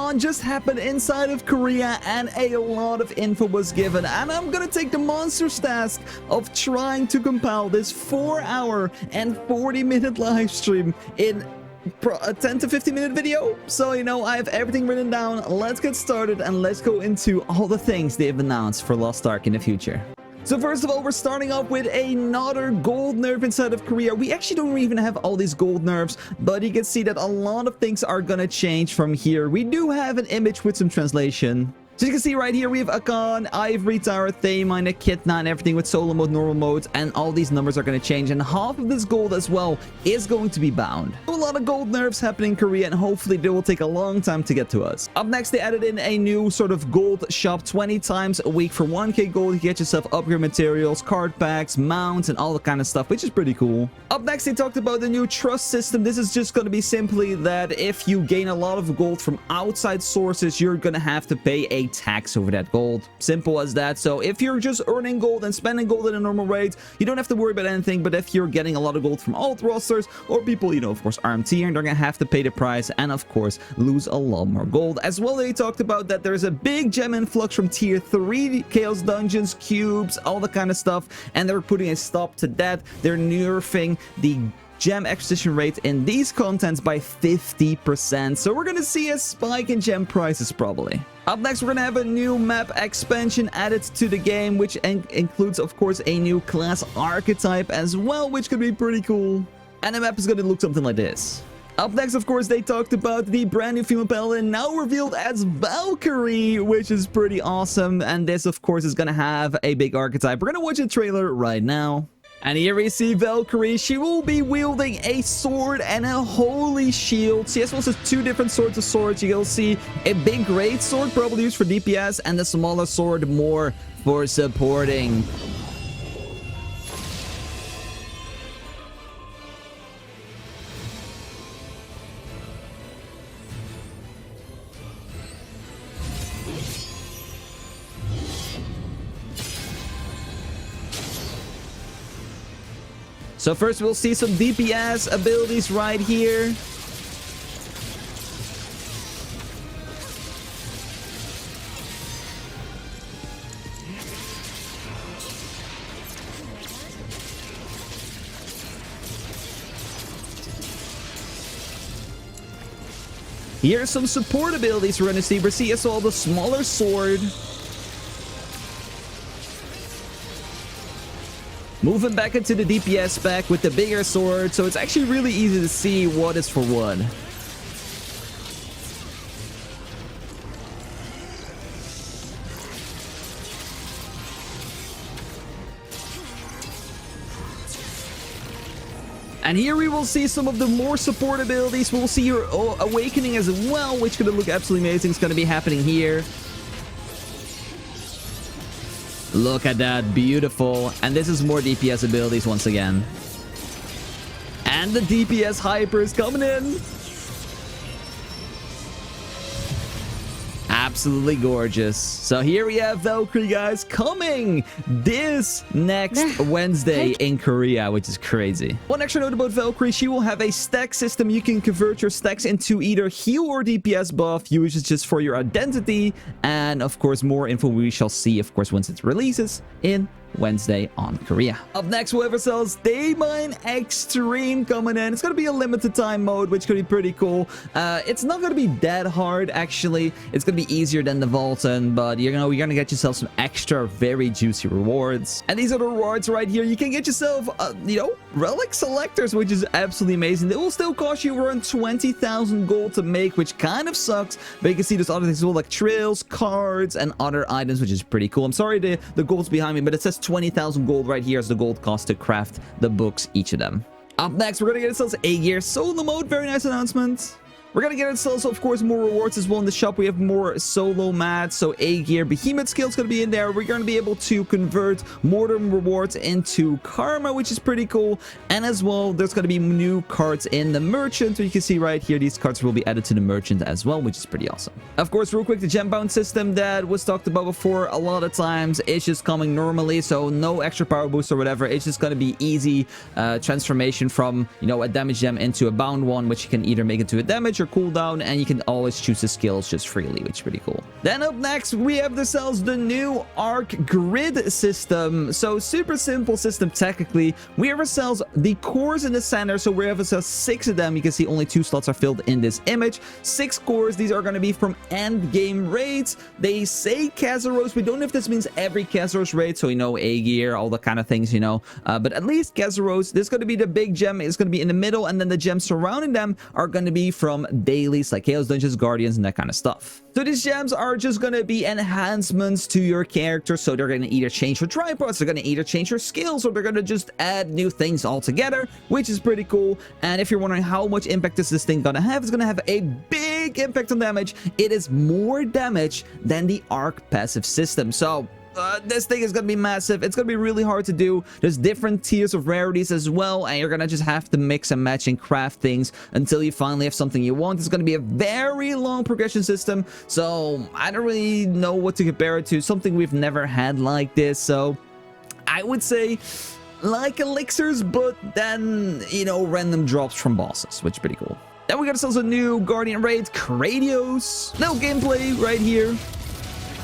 con just happened inside of Korea, and a lot of info was given, and I'm gonna take the monstrous task of trying to compile this 4-hour and 40-minute live stream in a 10 to 15 minute video. So, you know, I have everything written down. Let's get started and let's go into all the things they've announced for Lost Ark in the future. So first of all, we're starting off with another gold nerf inside of Korea. We actually don't even have all these gold nerfs, but you can see that a lot of things are gonna change from here. We do have an image with some translation. So you can see right here, we have Akon, Ivory Tower, Thaemine, Echidna, and everything with solo mode, normal mode, and all these numbers are going to change, and half of this gold as well is going to be bound. A lot of gold nerfs happening in Korea, and hopefully they will take a long time to get to us. Up next, they added in a new sort of gold shop 20 times a week for 1k gold. You get yourself upgrade materials, card packs, mounts, and all the kind of stuff, which is pretty cool. Up next, they talked about the new trust system. This is just going to be simply that if you gain a lot of gold from outside sources, you're going to have to pay a tax over that gold. Simple as that. So if you're just earning gold and spending gold at a normal rate, you don't have to worry about anything. But if you're getting a lot of gold from alt rosters or people, you know, of course, arm tier, they're gonna have to pay the price and of course lose a lot more gold. As well, they talked about that there's a big gem influx from tier 3 chaos dungeons, cubes, all the kind of stuff, and they're putting a stop to that. They're nerfing the gem acquisition rate in these contents by 50%. So we're gonna see a spike in gem prices probably. Up next, we're gonna have a new map expansion added to the game, which includes, of course, a new class archetype as well, which could be pretty cool. And the map is gonna look something like this. Up next, of course, they talked about the brand new female paladin, now revealed as Valkyrie, which is pretty awesome. And this, of course, is gonna have a big archetype. We're gonna watch a trailer right now. And here we see Valkyrie. She will be wielding a sword and a holy shield. She has also 2 different sorts of swords. You'll see a big great sword, probably used for DPS, and the smaller sword more for supporting. So first we'll see some DPS abilities right here. Here's some support abilities we're going to see. We see as well the smaller sword. Moving back into the DPS spec with the bigger sword, so it's actually really easy to see what is for what. And here we will see some of the more support abilities. We'll see your awakening as well, which is going to look absolutely amazing. It's going to be happening here. Look at that, beautiful. And this is more DPS abilities once again. And the DPS hyper is coming in. Absolutely gorgeous. So here we have Valkyrie, guys, coming this next Wednesday in Korea, which is crazy. One extra note about Valkyrie, she will have a stack system. You can convert your stacks into either heal or DPS buff, used just for your identity. And of course, more info we shall see, of course, once it releases in Wednesday on Korea. Up next, whoever sells Thaemine Extreme coming in. It's going to be a limited time mode, which could be pretty cool. It's not going to be that hard, actually. It's going to be easier than the Valtan, but you know, you're going to get yourself some extra very juicy rewards. And these are the rewards right here. You can get yourself, you know, relic selectors, which is absolutely amazing. They will still cost you around 20,000 gold to make, which kind of sucks, but you can see there's other things as well, like trails, cards, and other items, which is pretty cool. I'm sorry the gold's behind me, but it says 20,000 gold right here as the gold cost to craft the books, each of them. Up next, we're gonna get ourselves Aegir solo mode. Very nice announcement. We're gonna get ourselves, of course, more rewards as well in the shop. We have more solo mats, so Aegir Behemoth skill's gonna be in there. We're gonna be able to convert mordum rewards into karma, which is pretty cool. And as well, there's gonna be new cards in the merchant. So you can see right here, these cards will be added to the merchant as well, which is pretty awesome. Of course, real quick, the gem bound system that was talked about before a lot of times is just coming normally, so no extra power boost or whatever. It's just gonna be easy transformation from, you know, a damage gem into a bound one, which you can either make into a damage your cooldown, and you can always choose the skills just freely, which is pretty cool. Then up next, we have ourselves the new Ark Grid system. So super simple system technically. We have ourselves the cores in the center, so we have ourselves 6 of them. You can see only 2 slots are filled in this image. 6 cores. These are going to be from end game raids. They say Kazeros. We don't know if this means every Kazeros raid, so you know, Aegir, all the kind of things, you know, but at least Kazeros. This is going to be the big gem. It's going to be in the middle, and then the gems surrounding them are going to be from dailies like Chaos Dungeons, Guardians, and that kind of stuff. So these gems are just going to be enhancements to your character. So they're going to either change your tripods, they're going to either change your skills, or they're going to just add new things altogether, which is pretty cool. And if you're wondering how much impact is this thing going to have, it's going to have a big impact on damage. It is more damage than the Ark passive system. So this thing is going to be massive. It's going to be really hard to do. There's different tiers of rarities as well, and you're going to just have to mix and match and craft things until you finally have something you want. It's going to be a very long progression system, so I don't really know what to compare it to. Something we've never had like this, so I would say like elixirs, but then, you know, random drops from bosses, which is pretty cool. Then we got ourselves a new Guardian raid, Kratios. No gameplay right here.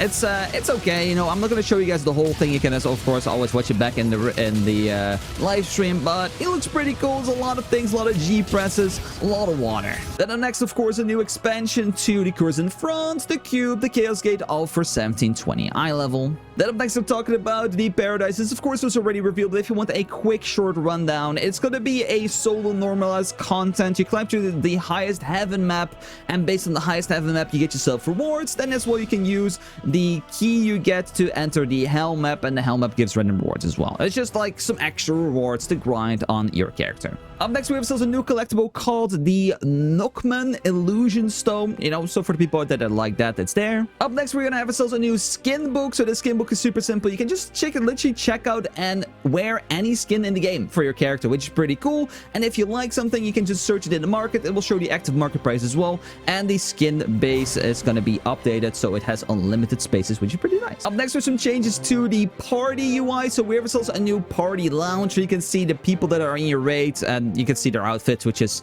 It's okay, you know. I'm not going to show you guys the whole thing. You can, of course, always watch it back in the live stream, but it looks pretty cool. There's a lot of things, a lot of G presses, a lot of water. Then the next, of course, a new expansion to the Kuruzan Front, the Cube, the Chaos Gate, all for 1720 eye level. Then up next, I'm talking about the Paradise. This, of course, was already revealed, but if you want a quick, short rundown, it's going to be a solo normalized content. You climb to the highest heaven map, and based on the highest heaven map, you get yourself rewards. Then as well, you can use the key you get to enter the hell map, and the hell map gives random rewards as well. It's just like some extra rewards to grind on your character. Up next, we have ourselves a new collectible called the Nukman Illusion Stone. You know, so for the people that are like that, it's there. Up next, we're gonna have ourselves a new skin book. So the skin book is super simple. You can just literally check out and wear any skin in the game for your character, which is pretty cool. And if you like something, you can just search it in the market. It will show the active market price as well. And the skin base is gonna be updated, so it has unlimited spaces, which is pretty nice. Up next are some changes to the party UI. So we have ourselves a new party lounge. You can see the people that are in your raid, and you can see their outfits, which is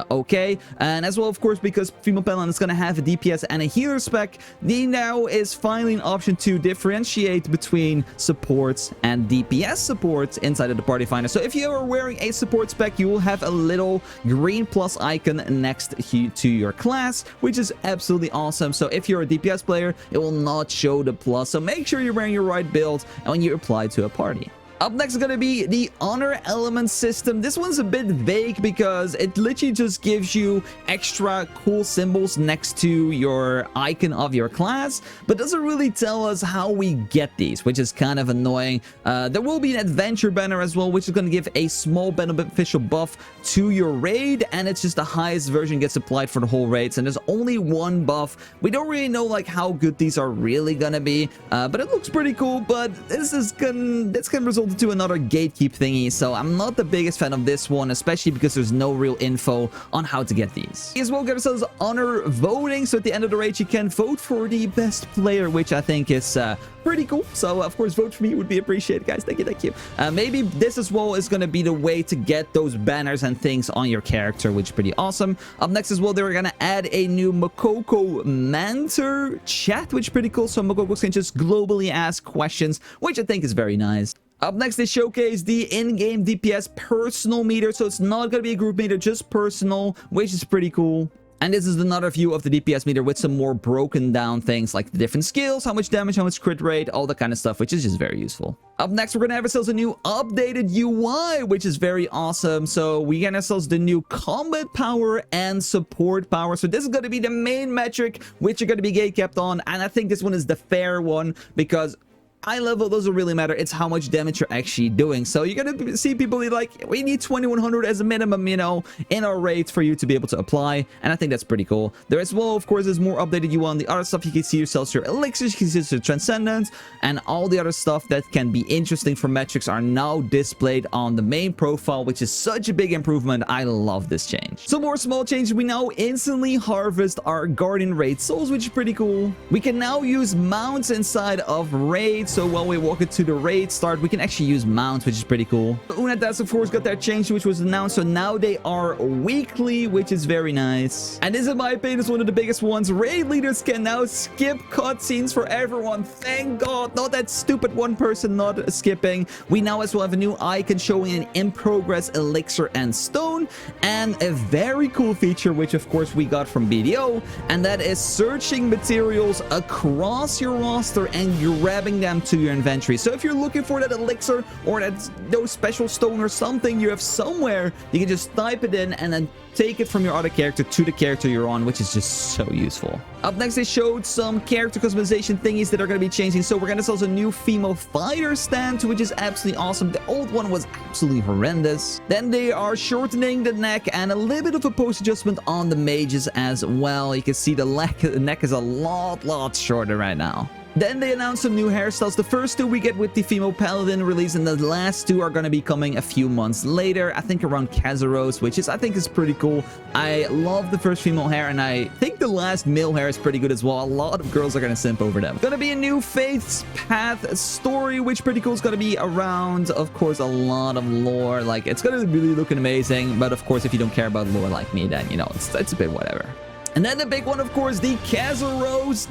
okay. And as well, of course, because female Penland is going to have a DPS and a healer spec, there now is finally an option to differentiate between supports and DPS supports inside of the party finder. So if you are wearing a support spec, you will have a little green plus icon next to your class, which is absolutely awesome. So if you're a DPS player, it will not show the plus. So make sure you're wearing your right build when you apply to a party. Up next is going to be the honor element system. This one's a bit vague because it literally just gives you extra cool symbols next to your icon of your class, but doesn't really tell us how we get these, which is kind of annoying. There will be an adventure banner as well, which is going to give a small beneficial buff to your raid, and it's just the highest version gets applied for the whole raids, and there's only one buff. We don't really know like how good these are really gonna be, but it looks pretty cool. But this can result to another gatekeep thingy, so I'm not the biggest fan of this one, especially because there's no real info on how to get these. As well, get ourselves honor voting, so at the end of the raid you can vote for the best player, which I think is pretty cool. So of course, vote for me would be appreciated, guys. Thank you. Maybe this as well is going to be the way to get those banners and things on your character, which is pretty awesome. Up next as well, they're going to add a new Mokoko Mentor chat, which is pretty cool, so Mokokos can just globally ask questions, which I think is very nice. Up next, they showcase the in-game DPS personal meter. So it's not going to be a group meter, just personal, which is pretty cool. And this is another view of the DPS meter with some more broken down things like the different skills, how much damage, how much crit rate, all that kind of stuff, which is just very useful. Up next, we're going to have ourselves a new updated UI, which is very awesome. So we get ourselves the new combat power and support power. So this is going to be the main metric, which you're going to be gatekept on. And I think this one is the fair one because high level doesn't really matter. It's how much damage you're actually doing. So you're gonna see people be like, we need 2100 as a minimum, you know, in our raids for you to be able to apply. And I think that's pretty cool. There as well, of course, there's more updated UI on the other stuff. You can see yourselves your elixirs, you can see your transcendence, and all the other stuff that can be interesting for metrics are now displayed on the main profile, which is such a big improvement. I love this change. Some more small changes. We now instantly harvest our Guardian raid souls, which is pretty cool. We can now use mounts inside of raids. So while we walk into the raid start, we can actually use mounts, which is pretty cool. Unatas, of course, got their change, which was announced. So now they are weekly, which is very nice. And this, in my opinion, is one of the biggest ones. Raid leaders can now skip cutscenes for everyone. Thank God. Not that stupid one person not skipping. We now as well have a new icon showing an in-progress elixir and stone. And a very cool feature, which of course we got from BDO. And that is searching materials across your roster and grabbing them to your inventory. So if you're looking for that elixir or those special stone or something you have somewhere, you can just type it in and then take it from your other character to the character you're on, which is just so useful. Up next, they showed some character customization thingies that are going to be changing. So we're going to sell a new female fighter stand, which is absolutely awesome. The old one was absolutely horrendous. Then they are shortening the neck and a little bit of a post adjustment on the mages as well. You can see the neck is a lot shorter right now. Then they announced some new hairstyles. The first two we get with the female paladin release, and the last two are going to be coming a few months later. I think around Kazeros, which I think is pretty cool. I love the first female hair, and I think the last male hair is pretty good as well. A lot of girls are going to simp over them. Going to be a new Faith's Path story, which pretty cool. It's going to be around, of course, a lot of lore. Like, it's going to really looking amazing. But of course, if you don't care about lore like me, then, you know, it's a bit whatever. And then the big one, of course, the Kazeros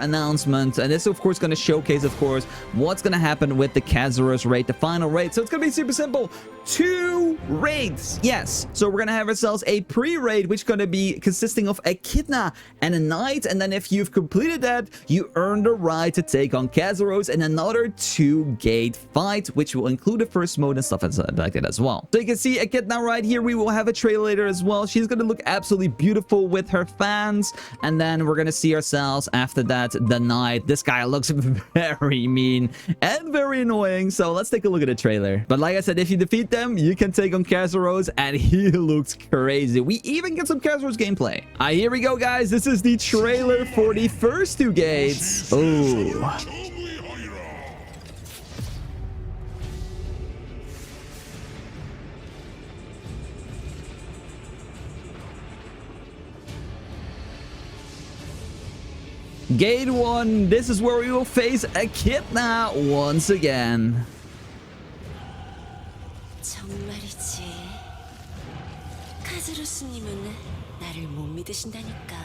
announcement. And this, of course, going to showcase, of course, what's going to happen with the Kazeros raid, the final raid. So it's going to be super simple. 2 raids. Yes. So we're going to have ourselves a pre-raid, which is going to be consisting of echidna and a knight. And then if you've completed that, you earn the right to take on Kazeros in another 2-gate fight, which will include the first mode and stuff like that as well. So you can see echidna right here. We will have a trailer later as well. She's going to look absolutely beautiful with her fans, and then we're gonna see ourselves after that the knight. This guy looks very mean and very annoying, so let's take a look at the trailer. But like I said, if you defeat them, you can take on Kazeros, and he looks crazy. We even get some Kazeros gameplay. Here we go, guys. This is the trailer for the first 2 gates. Oh. Gate 1, this is where we will face echidna once again. 정말이지. 카제로스님은 나를 못 믿으신다니까.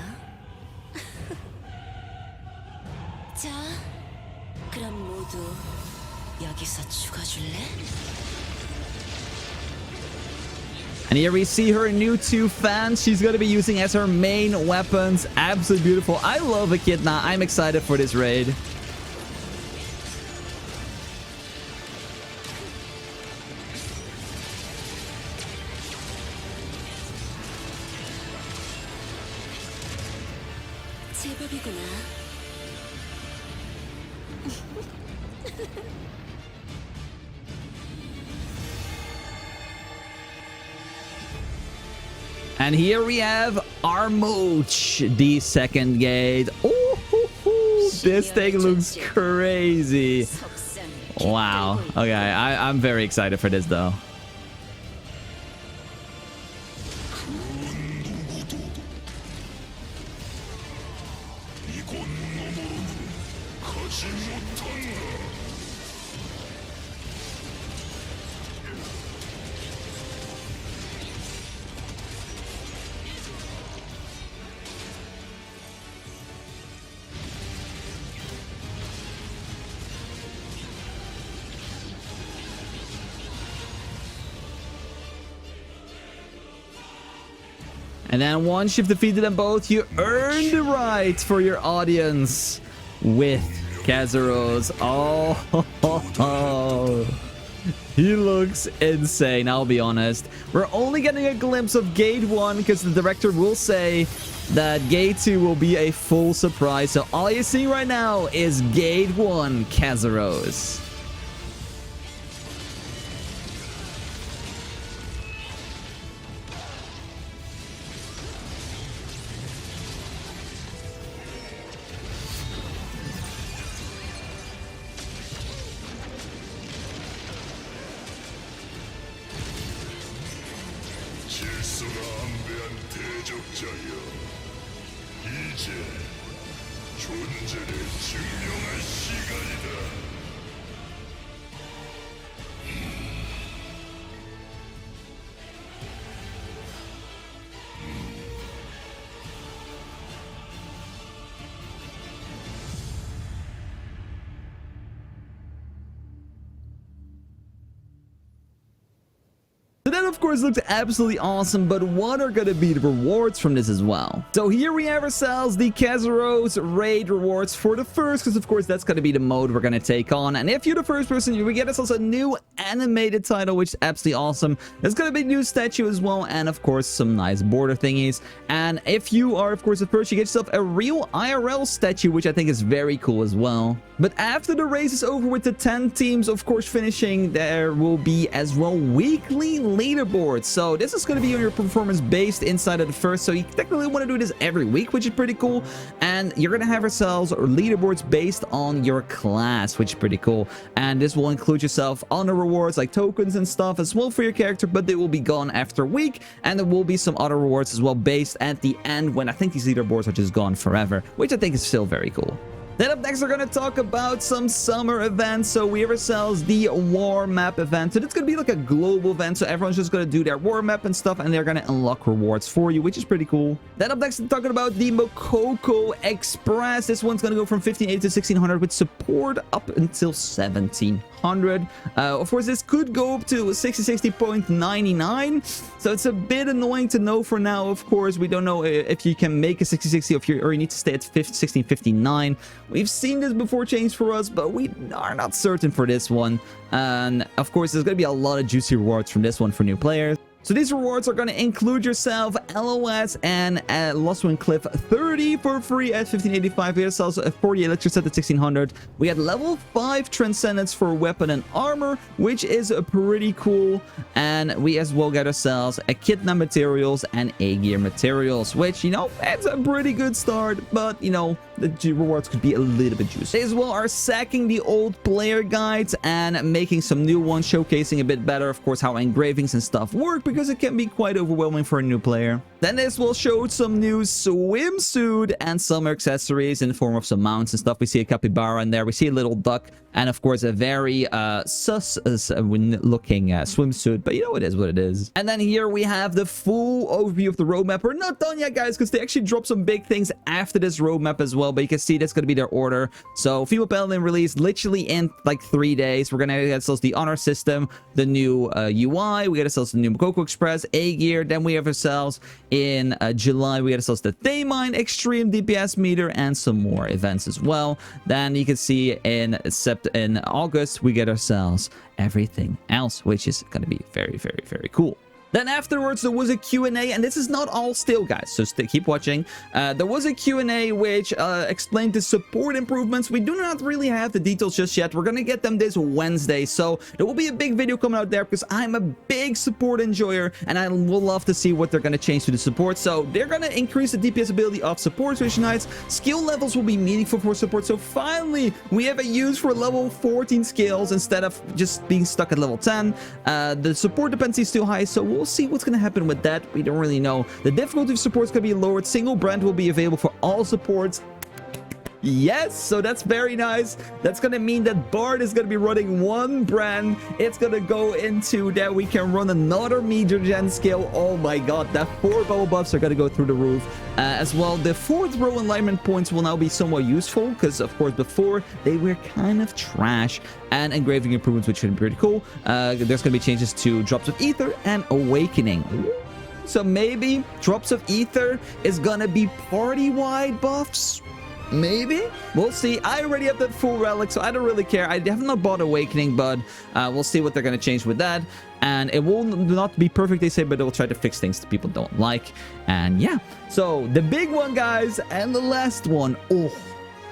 자, 그럼 모두 여기서 죽어줄래? And here we see her new 2 fans she's going to be using as her main weapons. Absolutely beautiful. I love Echidna. I'm excited for this raid. 제법이구나. And here we have Armoche, the second gate. Oh, this thing looks crazy. Wow. Okay, I'm very excited for this, though. And then once you've defeated them both, you earn the right for your audience with Kazeros. Oh, he looks insane, I'll be honest. We're only getting a glimpse of Gate 1 because the director will say that Gate 2 will be a full surprise. So all you see right now is Gate 1 Kazeros. 존재를 증명할 시간이다. So that of course looks absolutely awesome, but what are going to be the rewards from this as well? So here we have ourselves the Kazeros raid rewards for the first, because of course that's going to be the mode we're going to take on. And if you're the first person, we get ourselves a new animated title, which is absolutely awesome. There's going to be a new statue as well, and of course some nice border thingies. And if you are of course the first, you get yourself a real IRL statue, which I think is very cool as well. But after the race is over with the 10 teams of course finishing, there will be as well weekly leaderboard. So this is going to be on your performance based inside of the first, so you technically want to do this every week, which is pretty cool. And you're going to have yourselves leaderboards based on your class, which is pretty cool. And this will include yourself honor rewards like tokens and stuff as well for your character, but they will be gone after a week. And there will be some other rewards as well based at the end, when I think these leaderboards are just gone forever, which I think is still very cool. Then up next, we're going to talk about some summer events. So we have ourselves the war map event. So it's going to be like a global event. So everyone's just going to do their war map and stuff, and they're going to unlock rewards for you, which is pretty cool. Then up next, we're talking about the Mokoko Express. This one's going to go from 1580 to 1600 with support up until 1700. Of course, this could go up to 6060.99. So it's a bit annoying to know for now. Of course, we don't know if you can make a 6060 or you need to stay at 1659. We've seen this before change for us, but we are not certain for this one. And of course, there's going to be a lot of juicy rewards from this one for new players. So these rewards are going to include yourself LOS and Lost Wind Cliff 30 for free at 1585. We have ourselves 40 elixers at the 1600. We had level 5 transcendence for weapon and armor, which is pretty cool. And we as well get ourselves echidna materials and Aegir materials, which, you know, it's a pretty good start, but, you know, the rewards could be a little bit juicy. They as well are sacking the old player guides and making some new ones, showcasing a bit better, of course, how engravings and stuff work, because it can be quite overwhelming for a new player. Then this will show some new swimsuit and summer accessories in the form of some mounts and stuff. We see a capybara in there, we see a little duck, and of course a very sus looking swimsuit, but you know, it is what it is. And then here we have the full overview of the roadmap. We're not done yet, guys, because they actually dropped some big things after this roadmap as well, but you can see that's going to be their order. So female paladin released literally in like 3 days. We're going to get ourselves the honor system, the new UI, we get ourselves the new Mokoko Express, Aegir. Then we have ourselves in July, we get ourselves the thaemine extreme DPS meter and some more events as well. Then you can see in August, we get ourselves everything else, which is going to be very, very, very cool. Then afterwards, there was a Q&A, and this is not all still, guys, so keep watching. There was a Q&A which explained the support improvements. We do not really have the details just yet. We're going to get them this Wednesday, so there will be a big video coming out there because I'm a big support enjoyer, and I will love to see what they're going to change to the support. So they're going to increase the DPS ability of support switch knights. Skill levels will be meaningful for support, so finally, we have a use for level 14 skills instead of just being stuck at level 10. The support dependency is still high, so we'll see what's going to happen with that. We don't really know. The difficulty of support is going to be lowered. Single brand will be available for all supports. Yes, so that's very nice. That's going to mean that Bard is going to be running one brand. It's going to go into that we can run another meter gen skill. Oh my god, that 4 bubble buffs are going to go through the roof. As well, the 4th row alignment points will now be somewhat useful because, of course, before they were kind of trash. And engraving improvements, which should be pretty cool. There's going to be changes to drops of ether and awakening. So maybe drops of ether is going to be party-wide buffs. Maybe? We'll see. I already have that full relic, so I don't really care. I have not bought Awakening, but we'll see what they're going to change with that. And it will not be perfect, they say, but they'll try to fix things that people don't like. And yeah. So, the big one, guys, and the last one. Oh.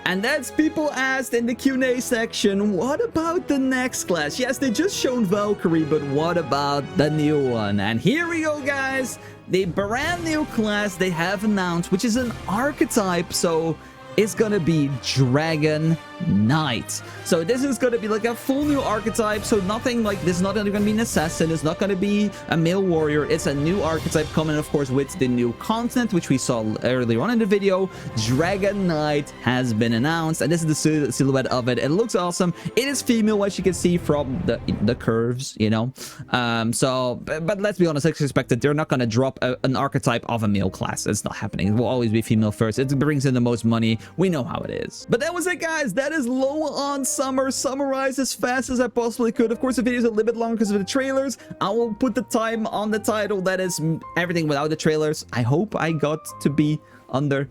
And that's people asked in the Q&A section, what about the next class? Yes, they just shown Valkyrie, but what about the new one? And here we go, guys. The brand new class they have announced, which is an archetype. So is gonna be Dragon Knight. So this is gonna be like a full new archetype. So nothing like this is not gonna be an assassin. It's not gonna be a male warrior. It's a new archetype coming, of course, with the new content, which we saw earlier on in the video. Dragon Knight has been announced, and this is the silhouette of it. It looks awesome. It is female, as you can see from the curves, you know. But let's be honest, I expect that they're not gonna drop an archetype of a male class. It's not happening. It will always be female first. It brings in the most money. We know how it is. But that was it, guys. That is LOA Summer summarized as fast as I possibly could. Of course, the video is a little bit longer because of the trailers. I will put the time on the title. That is everything without the trailers. I hope I got to be under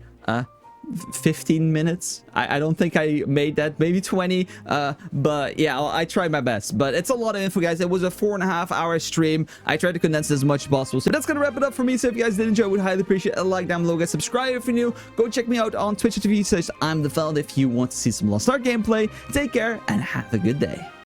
15 minutes. I don't think I made that, maybe 20, but yeah, I tried my best. But it's a lot of info, guys. It was a 4.5-hour stream. I tried to condense as much as possible. So that's gonna wrap it up for me. So if you guys did enjoy, I would highly appreciate a like down below, guys. Subscribe if you're new. Go check me out on twitch.tv/ImDefild if you want to see some Lost Ark gameplay. Take care and have a good day.